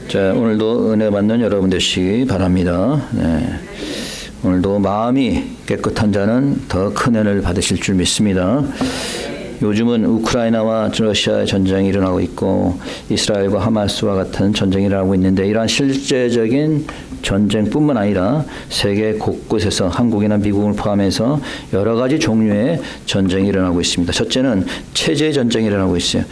자, 오늘도 은혜 받는 여러분 되시기 바랍니다. 네. 오늘도 마음이 깨끗한 자는 더 큰 은혜를 받으실 줄 믿습니다. 요즘은 우크라이나와 러시아의 전쟁이 일어나고 있고 이스라엘과 하마스와 같은 전쟁이 일어나고 있는데, 이러한 실제적인 전쟁뿐만 아니라 세계 곳곳에서 한국이나 미국을 포함해서 여러 가지 종류의 전쟁이 일어나고 있습니다. 첫째는 체제 전쟁이 일어나고 있어요.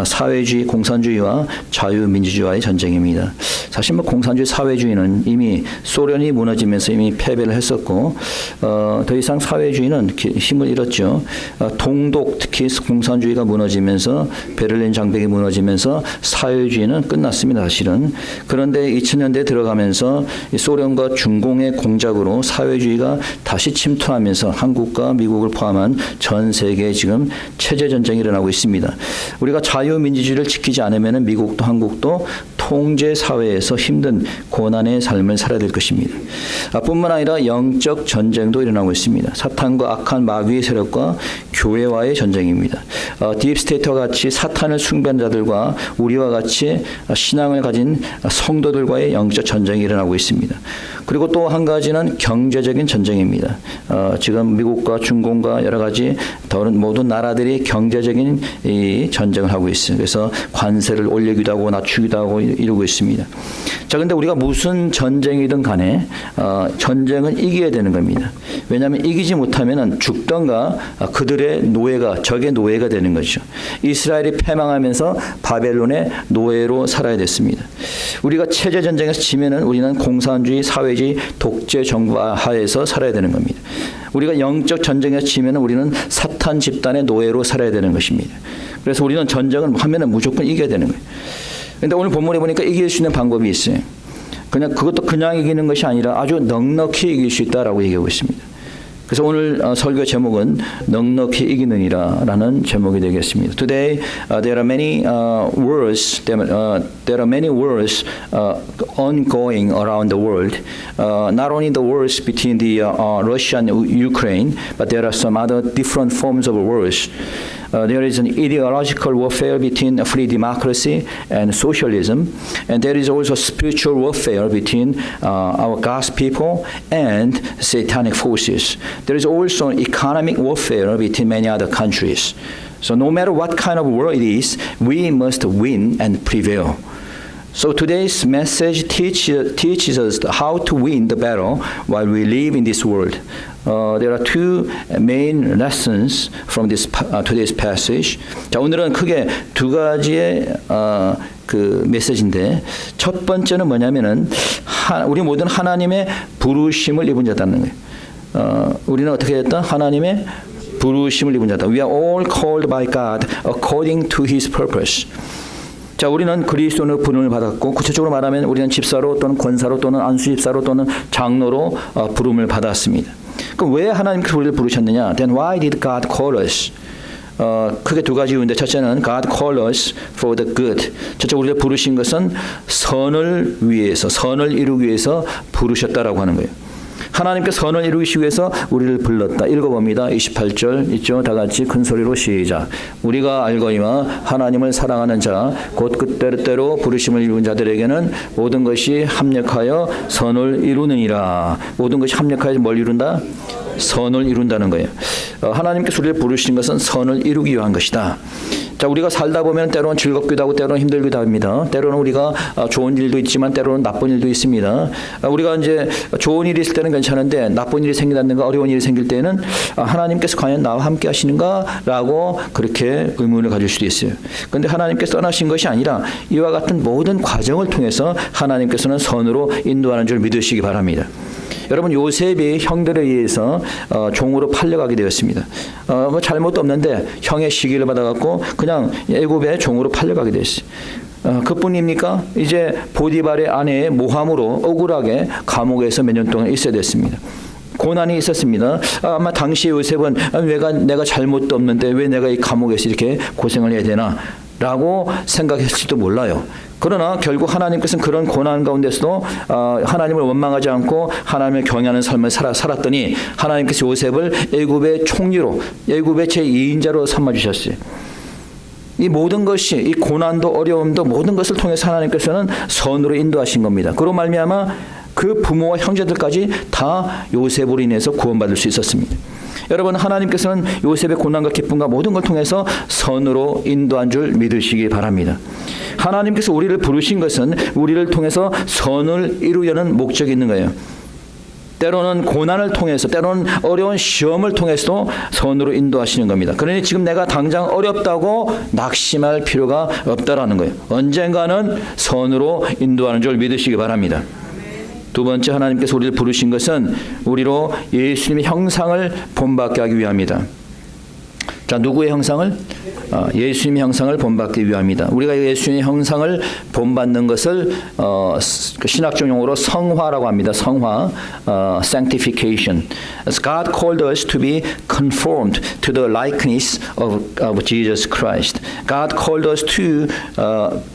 사회주의, 공산주의와 자유민주주의와의 전쟁입니다. 사실 공산주의, 사회주의는 이미 소련이 무너지면서 이미 패배를 했었고, 더 이상 사회주의는 힘을 잃었죠. 동독, 특히 공산주의가 무너지면서, 베를린 장벽이 무너지면서 사회주의는 끝났습니다, 사실은. 그런데 2000년대에 들어가면서 소련과 중공의 공작으로 사회주의가 다시 침투하면서 한국과 미국을 포함한 전 세계에 지금 체제 전쟁이 일어나고 있습니다. 우리가 자유민주주의를 지키지 않으면 미국도 한국도 통제 사회에서 힘든 고난의 삶을 살아야 될 것입니다. 뿐만 아니라 영적 전쟁도 일어나고 있습니다. 사탄과 악한 마귀의 세력과 교회와의 전쟁입니다. 딥스테이트와 같이 사탄을 숭배하는 자들과 우리와 같이 신앙을 가진 성도들과의 영적 전쟁이 일어나고 있습니다. 그리고 또 한 가지는 경제적인 전쟁입니다. 지금 미국과 중공과 여러 가지 다른 모든 나라들이 경제적인 이 전쟁을 하고 있어요. 그래서 관세를 올리기도 하고 낮추기도 하고 이러고 있습니다. 자, 근데 우리가 무슨 전쟁이든 간에 전쟁은 이겨야 되는 겁니다. 왜냐하면 이기지 못하면 죽던가 그들의 노예가, 적의 노예가 되는 거죠. 이스라엘이 패망하면서 바벨론의 노예로 살아야 됐습니다. 우리가 체제 전쟁에서 지면은 우리는 공산주의, 사회주의, 독재 정부 하에서 살아야 되는 겁니다. 우리가 영적 전쟁에서 지면은 우리는 사탄 집단의 노예로 살아야 되는 것입니다. 그래서 우리는 전쟁을 하면은 무조건 이겨야 되는 거예요. 그런데 오늘 본문에 보니까 이길 수 있는 방법이 있어요. 그것도 그냥 이기는 것이 아니라 아주 넉넉히 이길 수 있다라고 얘기하고 있습니다. 그래서 오늘 설교 제목은 넉넉히 이기느니라라는 제목이 되겠습니다. Today there are many wars. There are many wars ongoing around the world. Not only the wars between the Russia and Ukraine, but there are some other different forms of wars. There is an ideological warfare between free democracy and socialism, and there is also spiritual warfare between our God's people and satanic forces. There is also economic warfare between many other countries. So no matter what kind of war it is, we must win and prevail. So today's message teaches us how to win the battle while we live in this world. There are two main lessons from this today's passage. 자, 오늘은 크게 두 가지의 그 메시지인데, 첫 번째는 뭐냐면은 우리 모든 하나님의 부르심을 입은 자다는 거예요. 우리는 어떻게 됐다? 하나님의 부르심을 입은 자다. We are all called by God according to His purpose. 자, 우리는 그리스도의 부름을 받았고, 구체적으로 말하면 우리는 집사로 또는 권사로 또는 안수집사로 또는 장로로 부름을 받았습니다. 그럼 왜 하나님께서 우리를 부르셨느냐? Then why did God call us? 크게 두 가지 이유인데, 첫째는 God called us for the good. 첫째, 우리를 부르신 것은 선을 위해서, 선을 이루기 위해서 부르셨다라고 하는 거예요. 하나님께서 선을 이루기 위해서 우리를 불렀다. 읽어봅니다. 28절 있죠? 다 같이 큰 소리로 시작. 우리가 알거니와 하나님을 사랑하는 자, 곧 그때로 부르심을 이룬 자들에게는 모든 것이 합력하여 선을 이루느니라. 모든 것이 합력하여 뭘 이룬다? 선을 이룬다는 거예요. 하나님께서 우리를 부르신 것은 선을 이루기 위한 것이다. 자, 우리가 살다 보면 때로는 즐겁기도 하고 때로는 힘들기도 합니다. 때로는 우리가 좋은 일도 있지만 때로는 나쁜 일도 있습니다. 우리가 이제 좋은 일이 있을 때는 괜찮은데 나쁜 일이 생긴다든가 어려운 일이 생길 때는 하나님께서 과연 나와 함께 하시는가라고 그렇게 의문을 가질 수도 있어요. 그런데 하나님께서 떠나신 것이 아니라 이와 같은 모든 과정을 통해서 하나님께서는 선으로 인도하는 줄 믿으시기 바랍니다. 여러분, 요셉이 형들에 의해서 종으로 팔려가게 되었습니다. 뭐 잘못도 없는데 형의 시기를 받아갖고 그냥 애굽의 종으로 팔려가게 됐어요. 그뿐입니까? 이제 보디발의 아내의 모함으로 억울하게 감옥에서 몇 년 동안 있어야 됐습니다. 고난이 있었습니다. 아마 당시 요셉은 내가 잘못도 없는데 왜 내가 이 감옥에서 이렇게 고생을 해야 되나? 라고 생각했을지도 몰라요. 그러나 결국 하나님께서는 그런 고난 가운데서도 하나님을 원망하지 않고 하나님을 경외하는 삶을 살았더니 하나님께서 요셉을 애굽의 총리로, 애굽의 제2인자로 삼아주셨어요. 이 모든 것이 이 고난도 어려움도 모든 것을 통해서 하나님께서는 선으로 인도하신 겁니다. 그로 말미암아 그 부모와 형제들까지 다 요셉으로 인해서 구원받을 수 있었습니다. 여러분, 하나님께서는 요셉의 고난과 기쁨과 모든 걸 통해서 선으로 인도한 줄 믿으시기 바랍니다. 하나님께서 우리를 부르신 것은 우리를 통해서 선을 이루려는 목적이 있는 거예요. 때로는 고난을 통해서, 때로는 어려운 시험을 통해서도 선으로 인도하시는 겁니다. 그러니 지금 내가 당장 어렵다고 낙심할 필요가 없다라는 거예요. 언젠가는 선으로 인도하는 줄 믿으시기 바랍니다. 두 번째, 하나님께서 우리를 부르신 것은 우리로 예수님의 형상을 본받게 하기 위함이다. 자, 누구의 형상을? 예수님의 형상을 본받기 위함이다. 우리가 예수님의 형상을 본받는 것을 신학적 용어로 성화라고 합니다. 성화, sanctification. As God called us to be conformed to the likeness of Jesus Christ. God called us to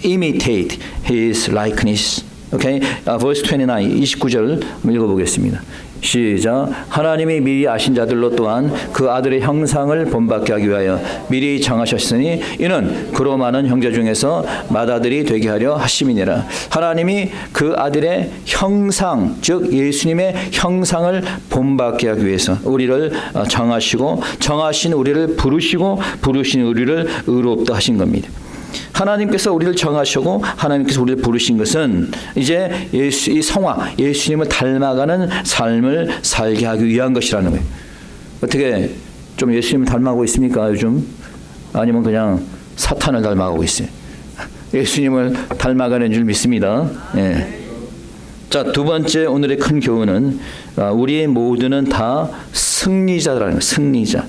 imitate His likeness. Okay, verse 29절 읽어보겠습니다. 시작. 하나님이 미리 아신 자들로 또한 그 아들의 형상을 본받게 하기 위하여 미리 정하셨으니 이는 그로 많은 형제 중에서 맏아들이 되게 하려 하심이니라. 하나님이 그 아들의 형상, 즉 예수님의 형상을 본받게 하기 위해서 우리를 정하시고, 정하신 우리를 부르시고, 부르신 우리를 의롭다 하신 겁니다. 하나님께서 우리를 정하시고 하나님께서 우리를 부르신 것은 이제 이 성화, 예수님을 닮아가는 삶을 살게 하기 위한 것이라는 거예요. 어떻게 좀 예수님을 닮아가고 있습니까 요즘? 아니면 그냥 사탄을 닮아가고 있어요? 예수님을 닮아가는 줄 믿습니다. 예. 자, 두 번째 오늘의 큰 교훈은 우리 모두는 다 승리자라는 거예요. 승리자.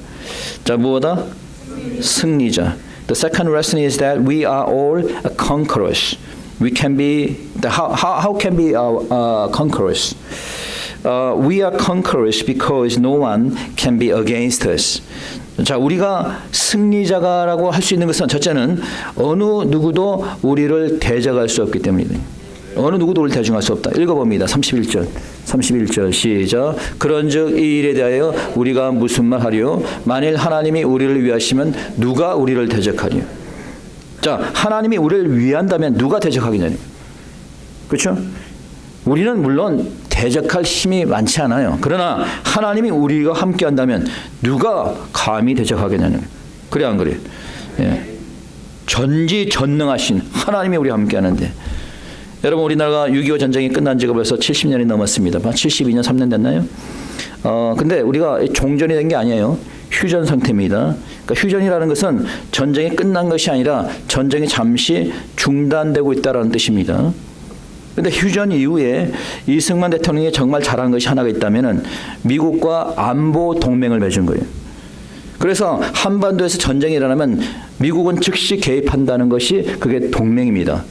자, 무엇이다? 승리자. The second lesson is that we are all conquerors. We can be how can be conquerors? We are conquerors because no one can be against us. 자, 우리가 승리자가라고 할 수 있는 것은 첫째는 어느 누구도 우리를 대적할 수 없기 때문이다. 어느 누구도 우리를 대적할 수 없다. 읽어봅니다. 31절 시작. 그런즉 이 일에 대하여 우리가 무슨 말 하리요? 만일 하나님이 우리를 위하시면 누가 우리를 대적하리요? 자, 하나님이 우리를 위한다면 누가 대적하겠냐니? 그렇죠? 우리는 물론 대적할 힘이 많지 않아요. 그러나 하나님이 우리가 함께 한다면 누가 감히 대적하겠냐는 거예요. 그래 안 그래? 예. 전지전능하신 하나님이 우리와 함께 하는데, 여러분, 우리나라가 6.25 전쟁이 끝난 지가 벌써 70년이 넘었습니다. 72년, 3년 됐나요? 근데 우리가 종전이 된 게 아니에요. 휴전 상태입니다. 그러니까 휴전이라는 것은 전쟁이 끝난 것이 아니라 전쟁이 잠시 중단되고 있다는 뜻입니다. 그런데 휴전 이후에 이승만 대통령이 정말 잘한 것이 하나가 있다면 미국과 안보 동맹을 맺은 거예요. 그래서 한반도에서 전쟁이 일어나면 미국은 즉시 개입한다는 것이 그게 동맹입니다.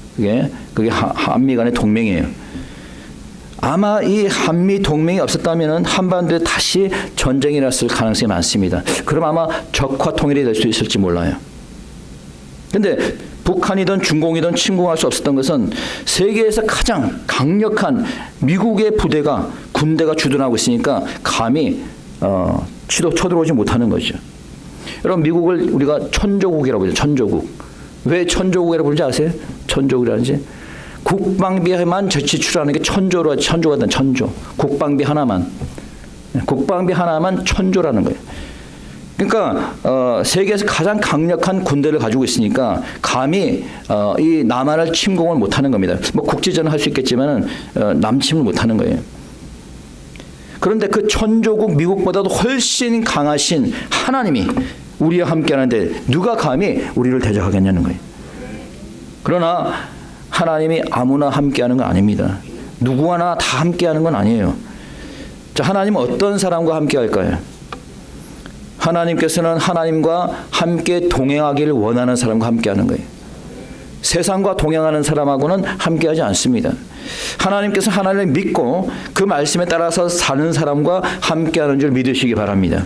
그게 한미 간의 동맹이에요. 아마 이 한미 동맹이 없었다면 한반도에 다시 전쟁이 일어났을 가능성이 많습니다. 그럼 아마 적화 통일이 될 수 있을지 몰라요. 그런데 북한이든 중공이든 침공할 수 없었던 것은 세계에서 가장 강력한 미국의 군대가 주둔하고 있으니까 감히 쳐들어오지 못하는 거죠. 여러분, 미국을 우리가 천조국이라고 하죠. 천조국. 왜 천조국이라고 부르는지 아세요? 천조국이라는지. 국방비에만 지출하는 게 천조가 된 천조. 국방비 하나만 천조라는 거예요. 그러니까 세계에서 가장 강력한 군대를 가지고 있으니까 감히 이 남한을 침공을 못하는 겁니다. 뭐 국지전을 할 수 있겠지만 남침을 못하는 거예요. 그런데 그 천조국 미국보다도 훨씬 강하신 하나님이 우리와 함께하는데 누가 감히 우리를 대적하겠냐는 거예요. 그러나 하나님이 아무나 함께하는 건 아닙니다. 누구나 다 함께하는 건 아니에요. 자, 하나님은 어떤 사람과 함께할까요? 하나님께서는 하나님과 함께 동행하기를 원하는 사람과 함께하는 거예요. 세상과 동행하는 사람하고는 함께하지 않습니다. 하나님께서 하나님을 믿고 그 말씀에 따라서 사는 사람과 함께하는 줄 믿으시기 바랍니다.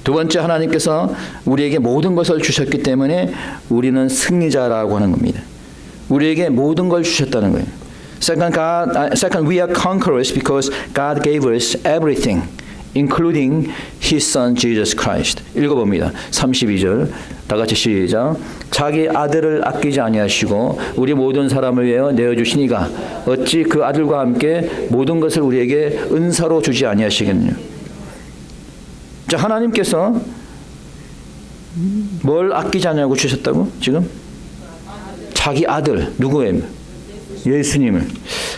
두 번째, 하나님께서 우리에게 모든 것을 주셨기 때문에 우리는 승리자라고 하는 겁니다. 우리에게 모든 걸 주셨다는 거예요. Second, we are conquerors because God gave us everything. including His Son Jesus Christ. 읽어봅니다. 32절 다 같이 시작. 자기 아들을 아끼지 아니하시고 우리 모든 사람을 위하여 내어주시니가 어찌 그 아들과 함께 모든 것을 우리에게 은사로 주지 아니하시겠느냐. 자, 하나님께서 뭘 아끼지 않냐고 주셨다고? 지금 자기 아들 누구예요? 예수님을.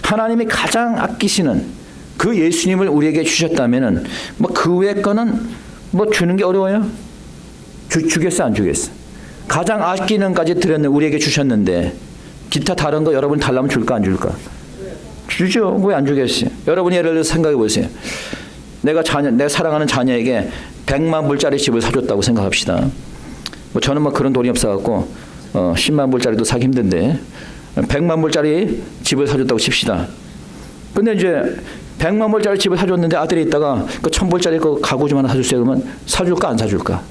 하나님이 가장 아끼시는 그 예수님을 우리에게 주셨다면은 뭐 그 외 거는 뭐 주는 게 어려워요? 주겠어 안 주겠어? 가장 아끼는까지 드렸는데 우리에게 주셨는데 기타 다른 거 여러분 달라면 줄까 안 줄까? 주죠. 왜 안 주겠어요? 여러분 예를 들어서 생각해 보세요. 내가 사랑하는 자녀에게 100만 불짜리 집을 사줬다고 생각합시다. 뭐 저는 뭐 그런 돈이 없어갖고 10만 불짜리도 사기 힘든데 100만 불짜리 집을 사줬다고 칩시다. 근데 이제 100만 불짜리 집을 사줬는데 아들이 있다가 그 1000불짜리 그 가구 좀 하나 사주세요. 그러면 사줄까 안 사줄까?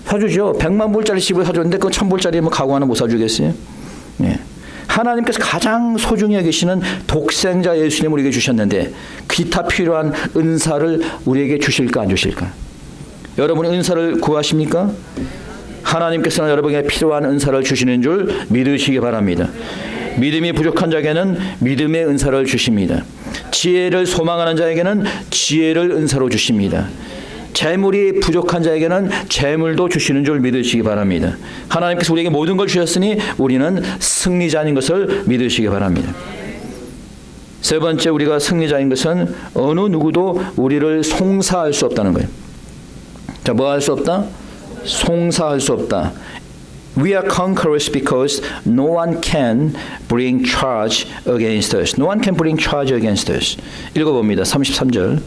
사주죠. 100만 불짜리 집을 사줬는데 그 1000불짜리 뭐 가구 하나 못 사주겠어요? 예. 하나님께서 가장 소중히 여기시는 독생자 예수님을 우리에게 주셨는데 기타 필요한 은사를 우리에게 주실까 안 주실까? 여러분이 은사를 구하십니까? 하나님께서는 여러분에게 필요한 은사를 주시는 줄 믿으시기 바랍니다. 믿음이 부족한 자에게는 믿음의 은사를 주십니다. 지혜를 소망하는 자에게는 지혜를 은사로 주십니다. 재물이 부족한 자에게는 재물도 주시는 줄 믿으시기 바랍니다. 하나님께서 우리에게 모든 걸 주셨으니 우리는 승리자인 것을 믿으시기 바랍니다. 세 번째, 우리가 승리자인 것은 어느 누구도 우리를 송사할 수 없다는 거예요. 자, 뭐 할 수 없다? 송사할 수 없다. We are conquerors because no one can bring charge against us. No one can bring charge against us. 읽어봅니다. 33절.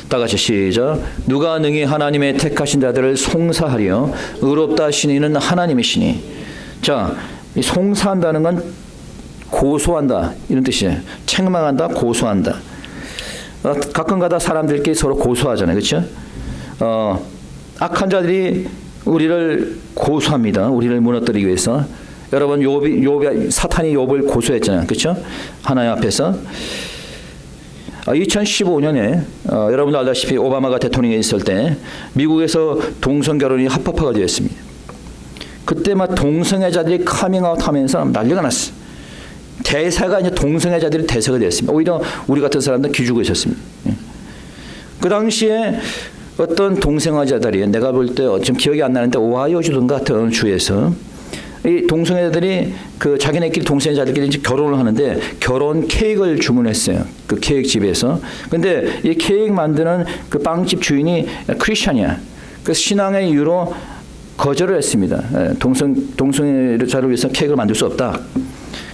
다 같이 시작. 누가 능히 하나님의 택하신 자들을 송사하려 의롭다 하신 이는 하나님이시니. 자, 이 송사한다는 건 고소한다 이런 뜻이에요. 책망한다, 고소한다. 가끔가다 사람들끼리 서로 고소하잖아요, 그렇죠? 악한 자들이 우리를 고소합니다. 우리를 무너뜨리기 위해서. 여러분 욥이 사탄이 욥을 고소했잖아요, 그렇죠? 하나님 앞에서. 2015년에 여러분도 알다시피 오바마가 대통령에 있을 때 미국에서 동성 결혼이 합법화가 되었습니다. 그때 막 동성애자들이 카밍아웃 하면서 난리가 났어요. 대사가 이제 동성애자들이 대사가 되었습니다. 오히려 우리 같은 사람들은 기죽어 있었습니다. 그 당시에 어떤 동성애자들이 내가 볼 때 좀 기억이 안 나는데 오하이오주든가 같은 주에서 이 동성애자들이 그 자기네끼리 동성애자들끼리 이제 결혼을 하는데 결혼 케이크를 주문했어요. 그 케이크 집에서. 근데 이 케이크 만드는 그 빵집 주인이 크리스천이야. 그래서 신앙의 이유로 거절을 했습니다. 동성애자를 위해서 케이크를 만들 수 없다.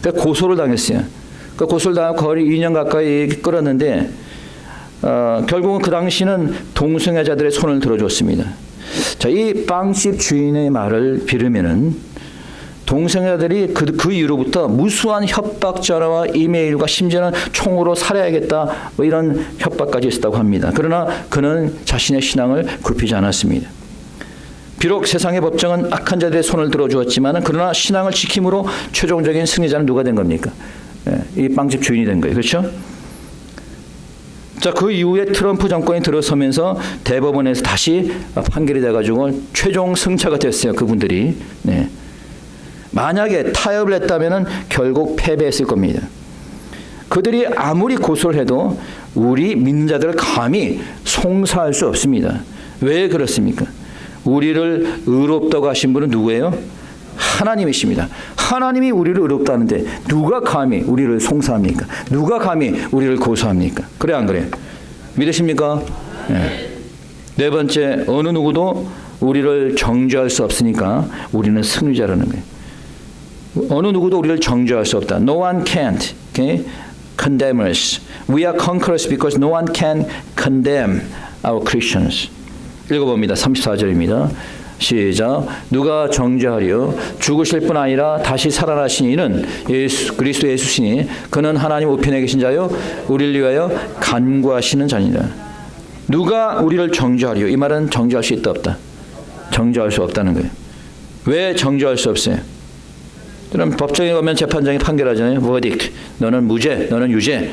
그래서 고소를 당했어요. 그 고소를 당하고 거의 2년 가까이 끌었는데 결국은 그 당시는 동성애자들의 손을 들어줬습니다. 자, 이 빵집 주인의 말을 빌으면은 동성애자들이 그 이후로부터 무수한 협박 전화와 이메일과 심지어는 총으로 살해야겠다 뭐 이런 협박까지 있었다고 합니다. 그러나 그는 자신의 신앙을 굽히지 않았습니다. 비록 세상의 법정은 악한 자들의 손을 들어주었지만 그러나 신앙을 지킴으로 최종적인 승리자는 누가 된 겁니까? 이 빵집 주인이 된 거예요. 그렇죠? 자, 그 이후에 트럼프 정권이 들어서면서 대법원에서 다시 판결이 돼가지고 최종 승자가 됐어요. 그분들이. 네. 만약에 타협을 했다면 결국 패배했을 겁니다. 그들이 아무리 고소를 해도 우리 믿는 자들을 감히 송사할 수 없습니다. 왜 그렇습니까? 우리를 의롭다고 하신 분은 누구예요? 하나님이십니다. 하나님이 우리를 의롭다는데 누가 감히 우리를 송사합니까? 누가 감히 우리를 고소합니까? 그래 안 그래? 믿으십니까? 네. 네 번째, 어느 누구도 우리를 정죄할 수 없으니까 우리는 승리자라는 거예요. 어느 누구도 우리를 정죄할 수 없다. No one can't, okay, condemn us. We are conquerors because no one can condemn our Christians. 읽어봅니다. 34절입니다. 시작. 누가 정죄하려 죽으실 뿐 아니라 다시 살아나신 이는 그리스도 예수시니 그는 하나님 우편에 계신 자요 우리를 위하여 간구하시는 자니라. 누가 우리를 정죄하려? 이 말은 정죄할 수 있다 없다? 정죄할 수 없다는 거예요. 왜 정죄할 수 없어요? 그럼 법정에 가면 재판장이 판결하잖아요. verdict. 너는 무죄, 너는 유죄.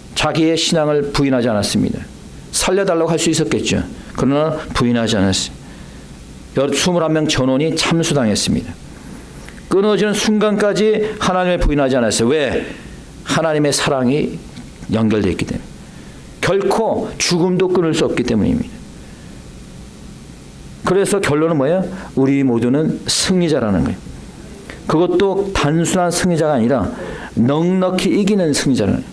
자기의 신앙을 부인하지 않았습니다. 살려달라고 할 수 있었겠죠. 그러나 부인하지 않았어요. 21명 전원이 참수당했습니다. 끊어지는 순간까지 하나님을 부인하지 않았어요. 왜? 하나님의 사랑이 연결되어 있기 때문에. 결코 죽음도 끊을 수 없기 때문입니다. 그래서 결론은 뭐예요? 우리 모두는 승리자라는 거예요. 그것도 단순한 승리자가 아니라 넉넉히 이기는 승리자라는 거예요.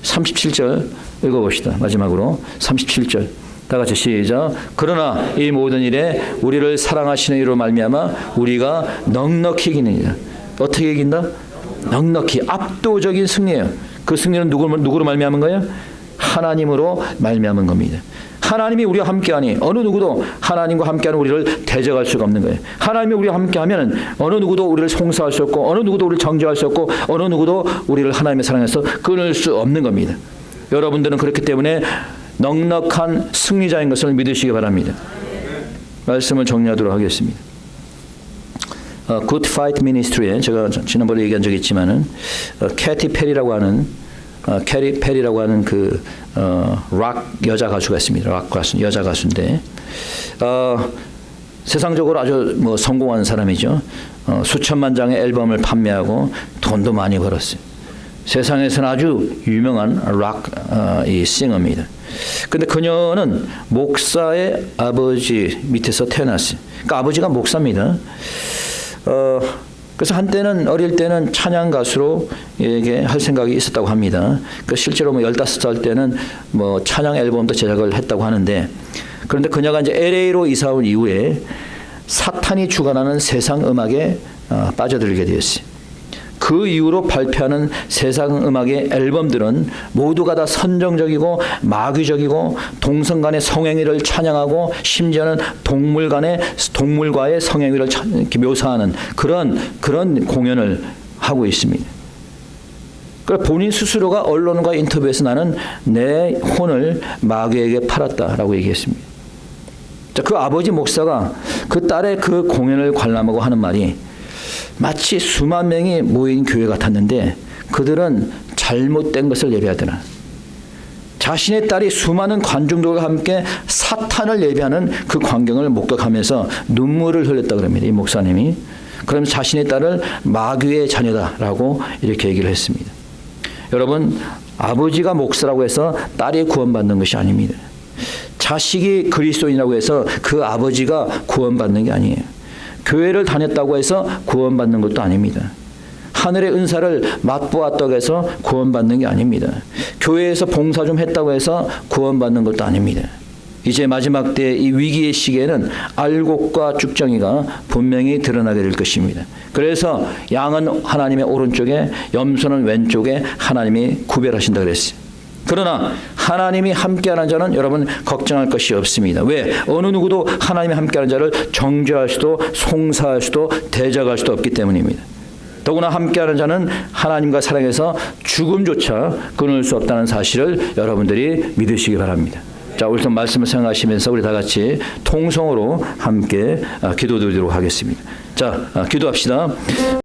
37절 읽어봅시다. 마지막으로 37절 다 같이 시작. 그러나 이 모든 일에 우리를 사랑하시는 이로 말미암아 우리가 넉넉히 이기느니라. 어떻게 이긴다? 넉넉히 압도적인 승리예요. 그 승리는 누구로 말미암은 거예요? 하나님으로 말미암은 겁니다. 하나님이 우리와 함께하니 어느 누구도 하나님과 함께하는 우리를 대적할 수가 없는 거예요. 하나님이 우리와 함께하면 어느 누구도 우리를 송사할 수 없고 어느 누구도 우리를 정죄할 수 없고 어느 누구도 우리를 하나님의 사랑에서 끊을 수 없는 겁니다. 여러분들은 그렇기 때문에 넉넉한 승리자인 것을 믿으시기 바랍니다. 말씀을 정리하도록 하겠습니다. Good Fight Ministry에 제가 지난번에 얘기한 적이 있지만은 캐티 페리라고 하는 그 락 여자 가수가 있습니다. 락 가수 여자 가수인데 세상적으로 아주 성공한 사람이죠. 수천만 장의 앨범을 판매하고 돈도 많이 벌었어요. 세상에서는 아주 유명한 락 이 싱어입니다. 근데 그녀는 목사의 아버지 밑에서 태어났어요. 그러니까 아버지가 목사입니다. 그래서 한때는 어릴 때는 찬양 가수로 할 생각이 있었다고 합니다. 그 실제로 15살 때는 찬양 앨범도 제작을 했다고 하는데, 그런데 그녀가 이제 LA로 이사 온 이후에 사탄이 주관하는 세상 음악에 빠져들게 되었어요. 그 이후로 발표하는 세상 음악의 앨범들은 모두가 다 선정적이고 마귀적이고 동성 간의 성행위를 찬양하고 심지어는 동물과의 성행위를 묘사하는 그런 공연을 하고 있습니다. 그러니까 본인 스스로가 언론과 인터뷰에서 나는 내 혼을 마귀에게 팔았다라고 얘기했습니다. 자, 그 아버지 목사가 그 딸의 그 공연을 관람하고 하는 말이 마치 수만 명이 모인 교회 같았는데 그들은 잘못된 것을 예배하더라. 자신의 딸이 수많은 관중들과 함께 사탄을 예배하는 그 광경을 목격하면서 눈물을 흘렸다 그럽니다. 이 목사님이. 그러면서 자신의 딸을 마귀의 자녀다라고 이렇게 얘기를 했습니다. 여러분, 아버지가 목사라고 해서 딸이 구원받는 것이 아닙니다. 자식이 그리스도인이라고 해서 그 아버지가 구원받는 게 아니에요. 교회를 다녔다고 해서 구원받는 것도 아닙니다. 하늘의 은사를 맛보았다고 해서 구원받는 게 아닙니다. 교회에서 봉사 좀 했다고 해서 구원받는 것도 아닙니다. 이제 마지막 때 이 위기의 시기에는 알곡과 쭉정이가 분명히 드러나게 될 것입니다. 그래서 양은 하나님의 오른쪽에, 염소는 왼쪽에 하나님이 구별하신다 그랬어요. 그러나 하나님이 함께하는 자는 여러분 걱정할 것이 없습니다. 왜? 어느 누구도 하나님이 함께하는 자를 정죄할 수도 송사할 수도 대적할 수도 없기 때문입니다. 더구나 함께하는 자는 하나님과 사랑해서 죽음조차 끊을 수 없다는 사실을 여러분들이 믿으시기 바랍니다. 자, 오늘 말씀을 생각하시면서 우리 다 같이 통성으로 함께 기도드리도록 하겠습니다. 자, 기도합시다.